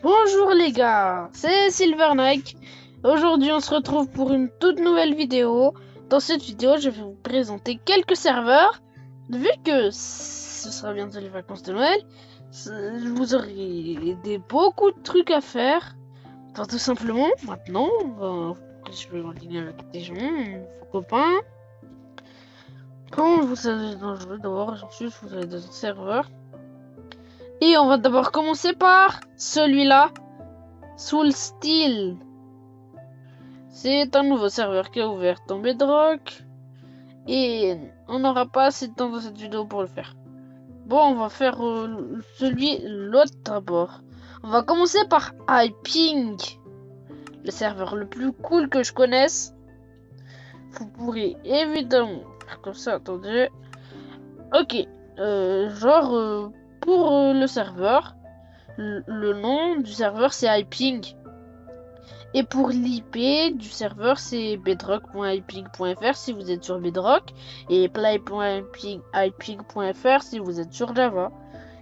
Bonjour les gars, c'est Silvernike. Aujourd'hui on se retrouve pour une toute nouvelle vidéo. Dans cette vidéo je vais vous présenter quelques serveurs. Vu que ce sera bientôt les vacances de Noël, vous aurez beaucoup de trucs à faire. Enfin tout simplement, maintenant, je vais en ligne avec des gens, vos copains. Quand vous savez jouer d'abord, ensuite vous avez des serveurs. Et on va d'abord commencer par celui-là. Soul Steel. C'est un nouveau serveur qui a ouvert dans Bedrock. Et on n'aura pas assez de temps dans cette vidéo pour le faire. Bon, on va faire l'autre d'abord. On va commencer par iPing. Le serveur le plus cool que je connaisse. Vous pourrez évidemment faire comme ça, attendez. Ok, pour le serveur, le nom du serveur c'est iPing. Et pour l'IP du serveur, c'est bedrock.iping.fr si vous êtes sur Bedrock et play.iping.fr si vous êtes sur Java.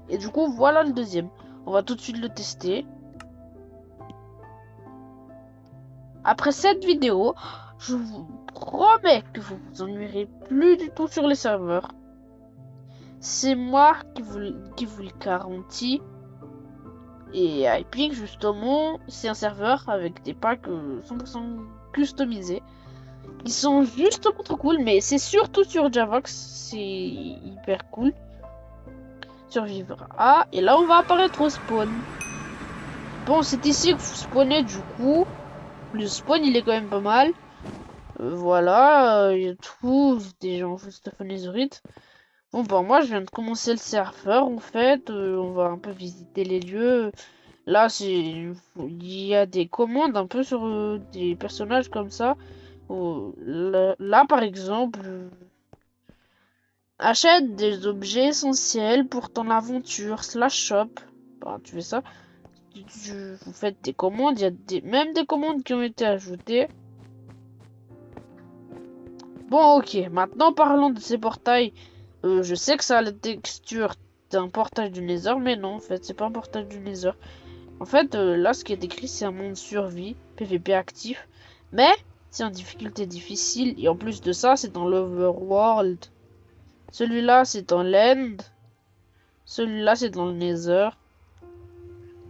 Et du coup, voilà le deuxième. On va tout de suite le tester. Après cette vidéo, je vous promets que vous vous ennuierez plus du tout sur les serveurs. C'est moi qui vous le garantis. Et iPing, justement, c'est un serveur avec des packs 100% customisés. Ils sont justement trop cool, mais c'est surtout sur Java que c'est hyper cool. Survivre A, et là on va apparaître au spawn. Bon, c'est ici que vous spawnez du coup. Le spawn il est quand même pas mal. Voilà, il y a tout, des gens juste funizurite. Bon, bah moi je viens de commencer le serveur en fait. On va un peu visiter les lieux. Là, il y a des commandes un peu sur des personnages comme ça. Là, par exemple, achète des objets essentiels pour ton aventure /shop. Bah, tu fais ça. Vous faites des commandes. Il y a même des commandes qui ont été ajoutées. Bon, ok. Maintenant, parlons de ces portails. Je sais que ça a la texture d'un portail du Nether, mais non, en fait, c'est pas un portail du Nether. En fait, là, ce qui est écrit, c'est un monde survie, PVP actif. Mais, c'est en difficulté difficile. Et en plus de ça, c'est dans l'Overworld. Celui-là, c'est dans l'End. Celui-là, c'est dans le Nether.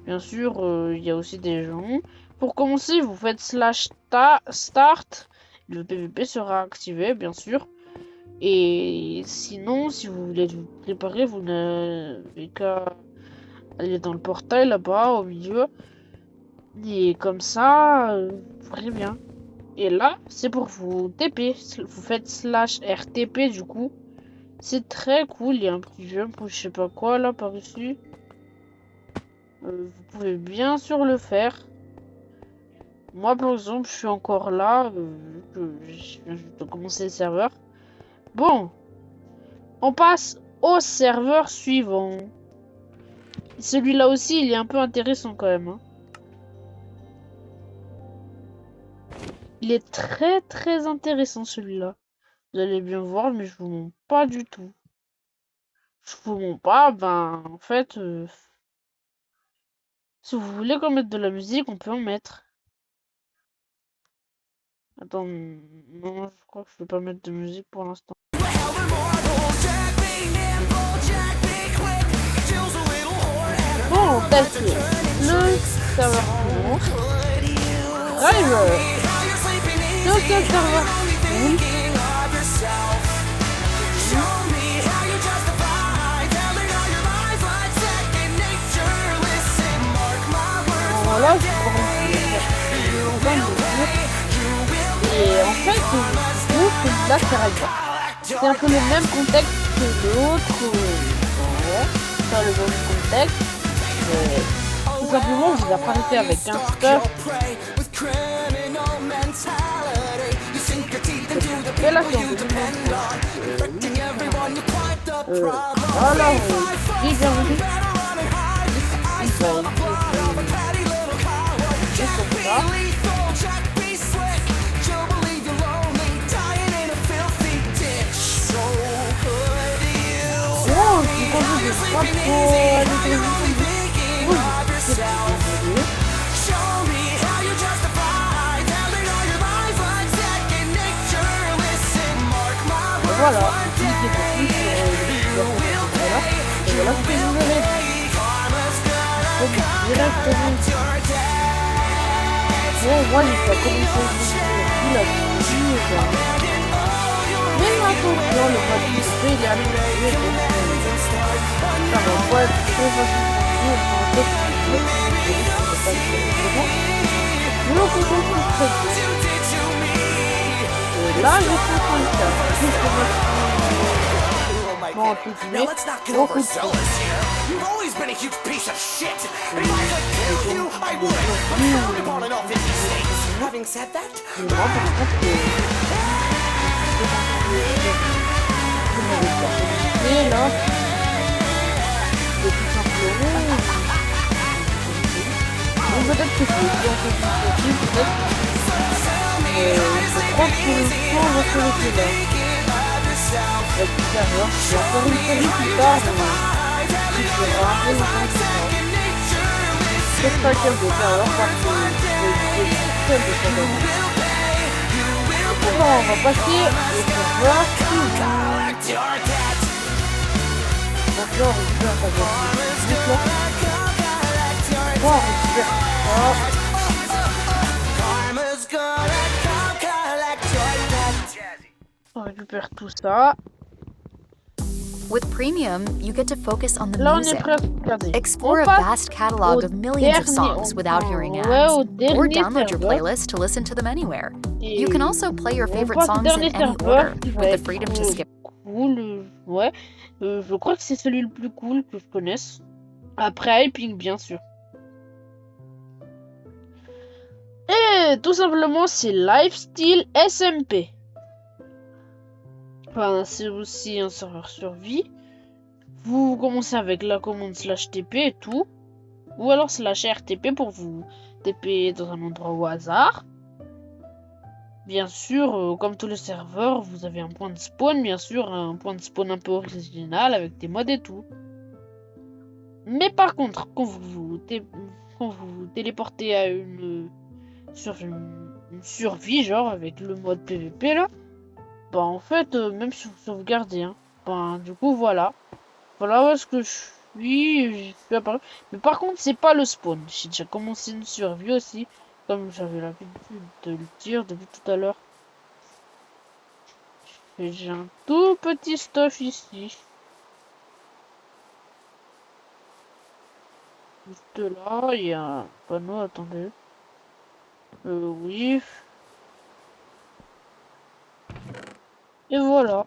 Bien sûr, il y a aussi des gens. Pour commencer, vous faites /start. Le PVP sera activé, bien sûr. Et sinon, si vous voulez vous préparer, vous n'avez qu'à aller dans le portail là-bas, au milieu. Et comme ça, vous verrez bien. Et là, c'est pour vous TP. Vous faites /RTP du coup. C'est très cool. Il y a un petit jump ou je sais pas quoi là par dessus. Vous pouvez bien sûr le faire. Moi par exemple, je suis encore là. Je viens juste de commencer le serveur. Bon, on passe au serveur suivant. Celui-là aussi, il est un peu intéressant quand même. Hein. Il est très très intéressant celui-là. Vous allez bien voir, mais je vous mens pas du tout. Je vous mens pas, ben en fait, si vous voulez qu'on mette de la musique, on peut en mettre. Attends, non, je crois que je vais pas mettre de musique pour l'instant. Bon, on teste le serveur suivant. Driver. Donc un serveur cool. Voilà, je et en fait, je trouve que là, ça reste. C'est un peu le même contexte que l'autre. Dans le même contexte. Tout simplement, vous apparaissez avec un stuff. Et là, c'est voilà, bienvenue. Comme ça. Wow, je suis content de pas trop aller sur les voilà, cliquez dessus sur voilà, et voilà ce que vous verrez. Directement. Bon, moi j'ai pas commencé la vidéo, mais attention, le mois de mai, il est arrivé, donc ça va pas être très facile pour vous, je le conseille très bien. Là, je suis en train Now let's not get overzealous here. You've always been a huge piece of shit. And if I could kill you, I would. But frowned upon in all 50 states. Having said that, et là, c'est tout simplement. Bon, peut-être que je vais faire peut-être. Je crois que pour l'instant, on va s'arrêter là. Avec le serveur, je vais faire une série plus tard, qui sera un peu longtemps plus tard. Je sais pas quel de serveur, parce que je vais quel de serveur. Bon, on va passer au serveur suivant. Donc là, on récupère sa voiture. Bon, on récupère ça. On récupère tout ça. With Premium, you get to focus on the Là, on est music. prêt à regarder. Explore a vast catalog of millions of songs without hearing ads. Or download your playlist to listen to them anywhere. You can also play your favorite songs in any order, with the freedom to skip. Cool, ouais. Je crois que c'est celui le plus cool que je connaisse. Après Hyping, bien sûr. Et tout simplement, c'est Lifesteal SMP. Enfin, c'est aussi un serveur survie. Vous commencez avec la commande /TP et tout. Ou alors /RTP pour vous TP dans un endroit au hasard. Bien sûr, comme tous les serveurs, vous avez un point de spawn. Bien sûr, un point de spawn un peu original avec des mods et tout. Mais par contre, quand vous téléportez à une survie, genre avec le mode PVP là, bah en fait, même si vous sauvegardez, hein, bah du coup voilà. Voilà où est-ce que je suis apparu. Mais par contre, c'est pas le spawn. J'ai déjà commencé une survie aussi, comme j'avais l'habitude de le dire depuis tout à l'heure. J'ai un tout petit stuff ici. Juste là, il y a un panneau, attendez. Oui. Et voilà.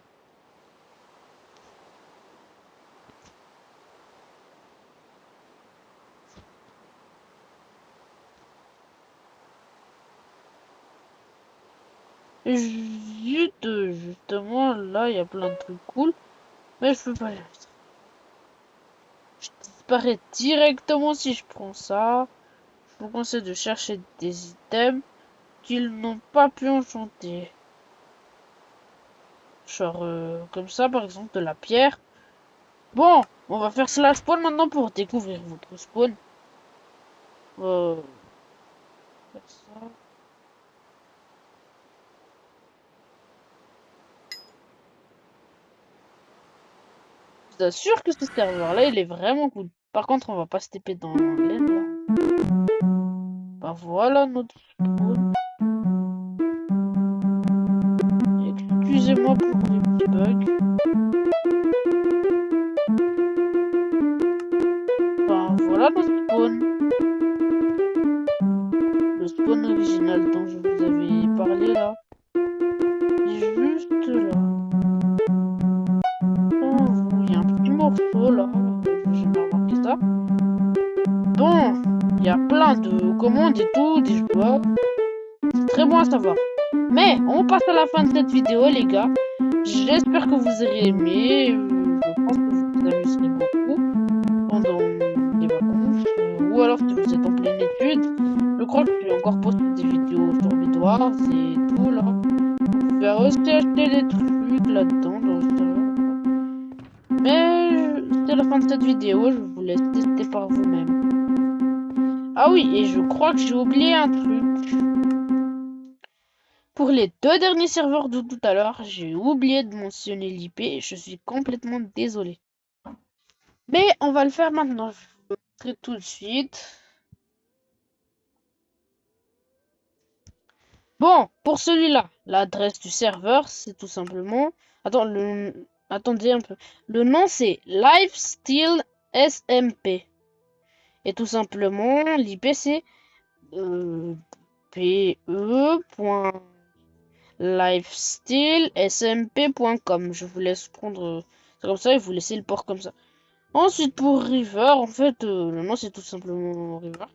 Justement, là, il y a plein de trucs cool. Mais je peux pas les mettre. Je disparais directement si je prends ça. Je vous conseille de chercher des items qu'ils n'ont pas pu enchanter. Genre, comme ça, par exemple, de la pierre. Bon, on va faire /spawn maintenant pour découvrir votre spawn. Faire ça. Je vous assure que ce serveur-là, il est vraiment cool. Par contre, on va pas se taper dans l'aide, là. Bah voilà notre spawn. Excusez-moi pour les petits bugs. Bah voilà notre spawn. Le spawn original dont je vous avais parlé là. Il est juste là. Il y a un petit morceau là. J'ai pas remarqué ça. Bon, il y a plein de commandes et tout, des joueurs. C'est très bon à savoir. Mais on passe à la fin de cette vidéo les gars. J'espère que vous aurez aimé. Je pense que vous vous amuserez beaucoup pendant les vacances. Ou alors si vous êtes en pleine étude. Je crois que je vais encore poster des vidéos sur mes doigts et tout là. Je vais aussi acheter des trucs là-dedans dans le serveur. Mais c'est la fin de cette vidéo. Je vous laisse tester par vous-même. Ah oui, et je crois que j'ai oublié un truc. Pour les 2 derniers serveurs de tout à l'heure, j'ai oublié de mentionner l'IP et je suis complètement désolé. Mais on va le faire maintenant. Je le montrer tout de suite. Bon, pour celui-là, l'adresse du serveur, c'est tout simplement... Attendez un peu. Le nom, c'est Lifesteal SMP. Et tout simplement, l'IP, c'est pe.lifestealsmp.com. Je vous laisse prendre ça comme ça et vous laissez le port comme ça. Ensuite, pour River, en fait, le nom, c'est tout simplement River.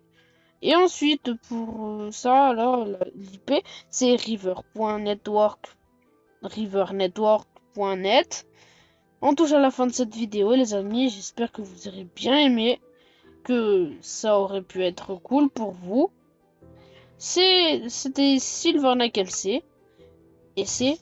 Et ensuite, pour ça, là, l'IP, c'est rivernetwork.net. On touche à la fin de cette vidéo, les amis. J'espère que vous aurez bien aimé, que ça aurait pu être cool pour vous. C'était Silverneck MC. Et c'est